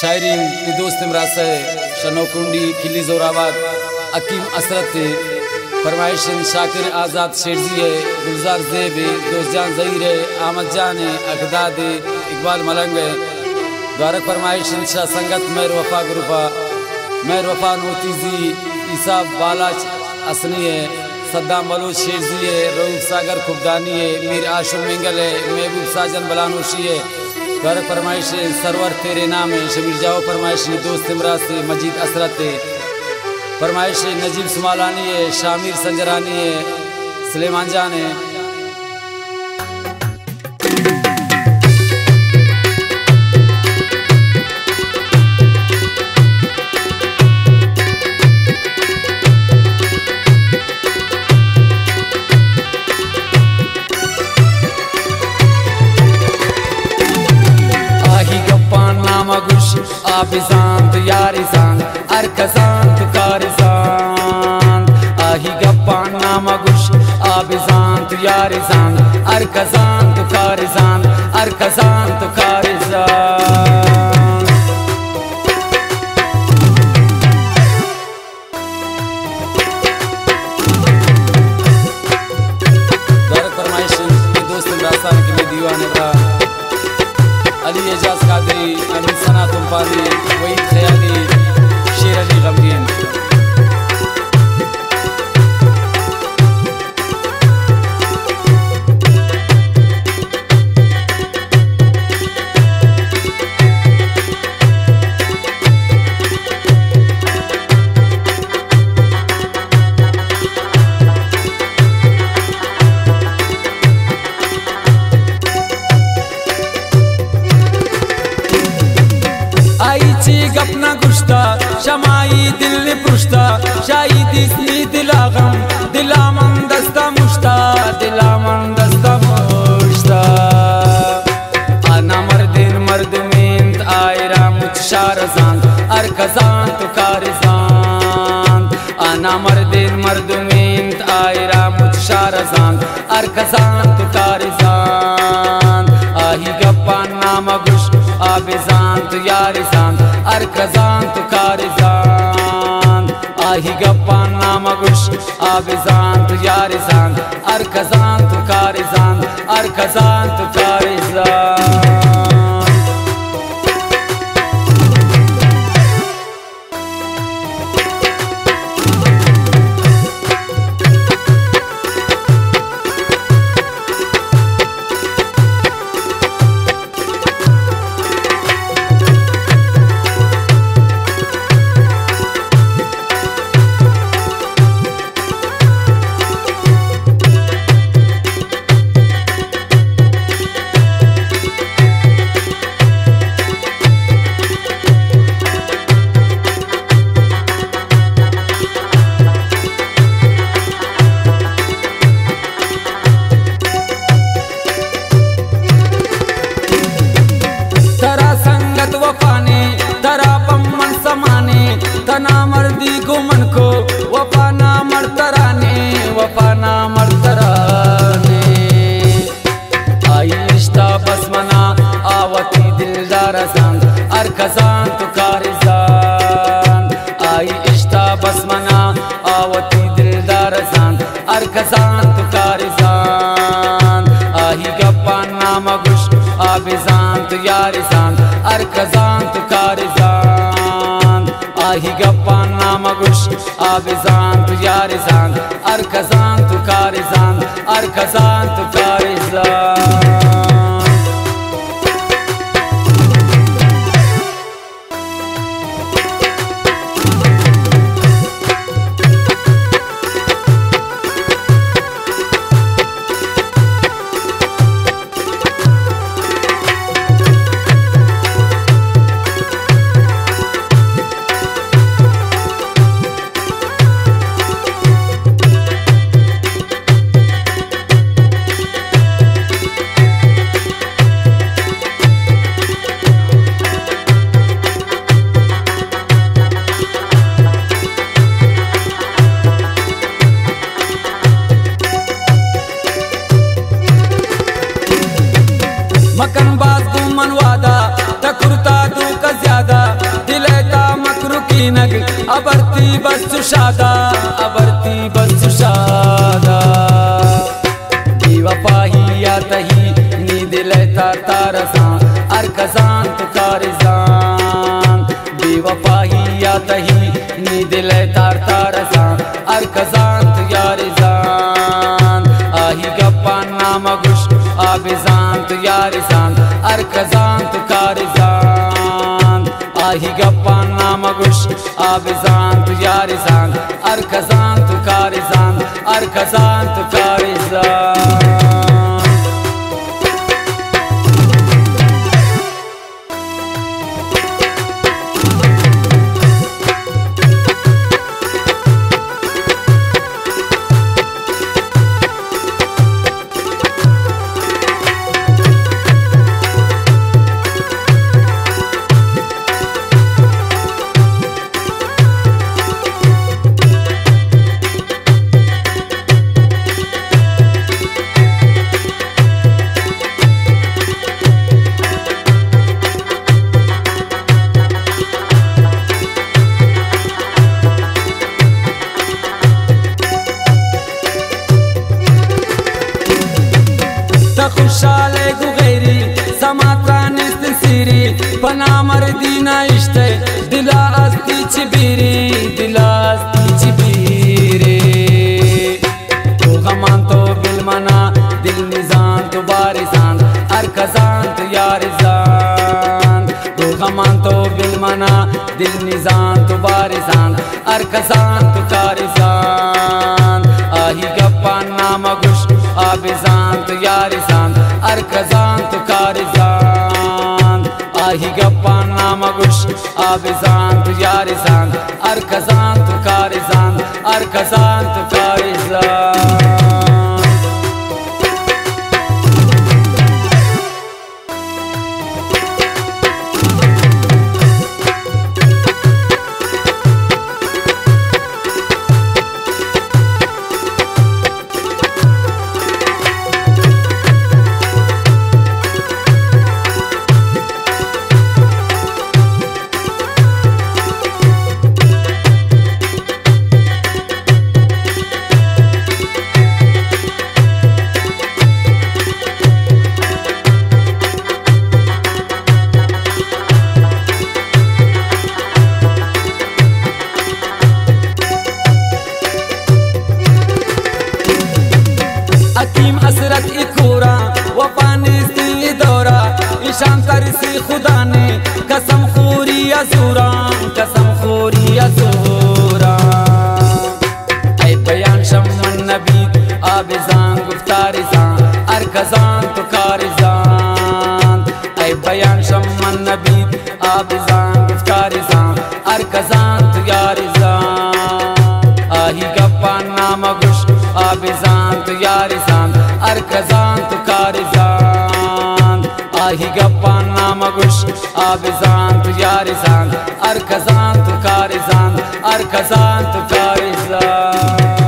शायरीन की दोस्त इमराज से शनोकुंडी किली जोराबाद अकीम असरत फरमाइशन शाकिर आज़ाद शेरजी है गुलजार ज़ेब दोस्तजान ज़हीर है अहमद जान है अकदाद इकबाल मलंग है द्वारक फरमाइशन शाह संगत मेहर वफा ग्रुपा मेहर वफा नोतीजी ईसा बालाच असनी है सद्दाम बलूच शेरजी है रऊफ सागर खुबदानी है मीर आशुम मिंगल है महबूब साजन बलानोशी है द्वारक फरमाइश सरवर तेरे नाम है शमीर जाओ फरमाइश दोस्त इमराज से मजीद असरत है फरमाइश नजीब सुमालानी है शामिर संजरानी है सुलेमान जान है। आबिजांत यारिजांत अरकजांत कारिजांत आही गप्पा नामगुश आबिजांत यारिजांत अरकजांत कारिजांत अरकजांत कारिजांत दर फरमाइश के दोस्त इमरान के लिए दीवाने का अली एजाज कादरी अमीर सना तुमपाली वहीद खयाली शेर अली गमगीन गपना गुश्ता शमाई दिल पुश्ता शाही दिसनी दिलागम दिलामन दस्ता मुश्ता दिलामन दस्ता मुश्ता आना मर्दिन मर्दमेंत आयरा मुतशारजान अरकजान तो कारिजान आना मर्दिन मर्दमेंत आयरा मुतशारजान अरकजान तो कारिजान आही गप्पा नामगुश आबिजांत यारिजांत अरकजांत कारिजांत आही गप्पा नामगुश आबिजांत यारिजांत अरकजांत कारिजांत अरकजांत कारिजांत तना मर्दी गुमन को वफाना मरतराने वफाना मरतराने आई रिश्ता बसमना आवती दिलदार जान अरकजान तो कारिजान आई रिश्ता बसमना आवती दिलदार जान अरकजान तो कारिजान आही गप्पा नामगुश आबिजान तो यारिजान अरकजान तो कारिजान आही गप्पा नामगुश आबिजांत यारिजांत अरकजांत कारिजांत अरकजांत कारिजांत मकन बात तू मनवादा तकुरता तू का ज्यादा nag abarti basushada abarti basushada bewafahiya tahi ni dilata tarazan arkazan tu karizan bewafahiya tahi ni dilata tarazan arkazan tu yarizan ahi gappan namagush abizan tu yarizan arkazan tu karizan ahi gappan namagush abizan tu yarizan arkazan tu karizan arkazan tu karizan Khushale गुगैरी समात्रानिस्त सिरी पना मर्दीना इश्ते दिला अस्ती चिबीरी तो गमान तो बिलमना दिल निजान तो बारिजान अरकजान तो यारिजान तो गमान तो बिलमना दिल निजान तो बारिजान अरकजान तो कारिजान आही गप्पान नामगुश abizan tu yarizan arkazan tu karizan ahi gappan namagush abizan tu yarizan arkazan tu karizan arkazan tu karizan अकीम असरत इकोरा वफानिस्ती दौरा ईशान तरसी खुदा ने कसम खोरी अजूरा ऐ बयान शम्मन नबी आबिजान गुफ्तारिजान अरकजान तो कारिजान ऐ बयान शम्मन नबी आबिजान गुफ्तारिजान अरकजान तो यारिजान आही गप्पान नामगुश abizan tu yarizan arkazan tu karizan ahi gappan namagush abizan tu yarizan arkazan tu karizan arkazan tu karizan